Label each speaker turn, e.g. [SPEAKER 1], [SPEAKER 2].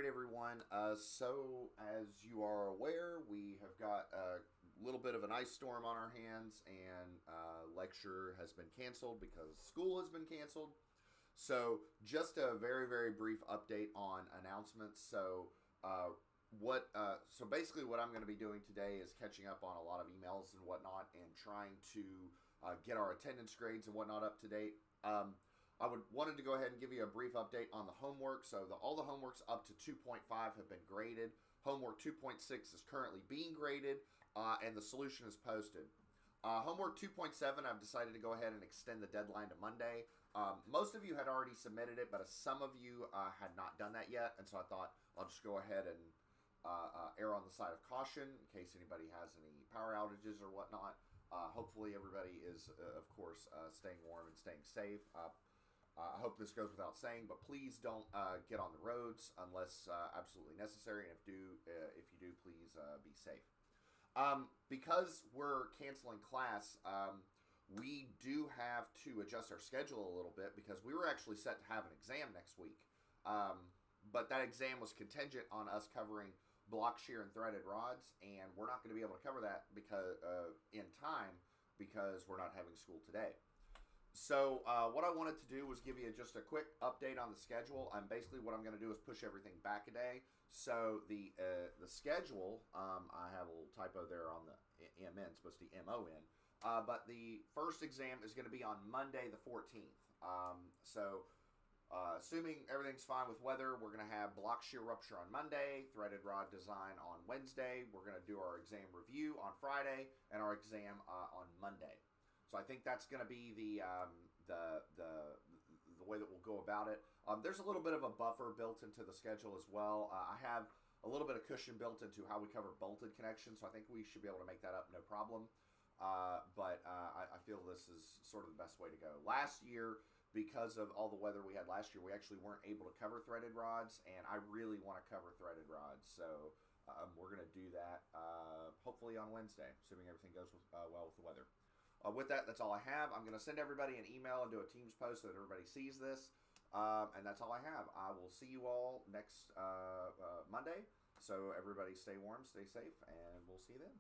[SPEAKER 1] right, everyone. So, as you are aware, we have got a little bit of an ice storm on our hands, and lecture has been canceled because school has been canceled. So, just a very, very brief update on announcements. So basically, what I'm going to be doing today is catching up on a lot of emails and whatnot, and trying to get our attendance grades and whatnot up to date. I wanted to go ahead and give you a brief update on the homework. So all the homeworks up to 2.5 have been graded. Homework 2.6 is currently being graded, and the solution is posted. Homework 2.7, I've decided to go ahead and extend the deadline to Monday. Most of you had already submitted it, but some of you had not done that yet, and so I thought I'll just go ahead and err on the side of caution in case anybody has any power outages or whatnot. Hopefully everybody is, of course, staying warm and staying safe. I hope this goes without saying, but please don't get on the roads unless absolutely necessary. And if you do, please be safe. Because we're canceling class, we do have to adjust our schedule a little bit because we were actually set to have an exam next week. But that exam was contingent on us covering block shear and threaded rods, and we're not going to be able to cover that because in time because we're not having school today. So what I wanted to do was give you just a quick update on the schedule. Basically what I'm going to do is push everything back a day. So the schedule, I have a little typo there on the MN, it's supposed to be MON. But the first exam is going to be on Monday the 14th. Assuming everything's fine with weather, we're going to have block shear rupture on Monday, threaded rod design on Wednesday. We're going to do our exam review on Friday, and our exam on Monday. So I think that's going to be the way that we'll go about it. There's a little bit of a buffer built into the schedule as well. I have a little bit of cushion built into how we cover bolted connections, so I think we should be able to make that up no problem. But I feel this is sort of the best way to go. Last year, because of all the weather we had last year, we actually weren't able to cover threaded rods, and I really want to cover threaded rods. So we're going to do that hopefully on Wednesday, assuming everything goes well with the weather. With that, that's all I have. I'm going to send everybody an email and do a Teams post so that everybody sees this. And that's all I have. I will see you all next Monday. So everybody stay warm, stay safe, and we'll see you then.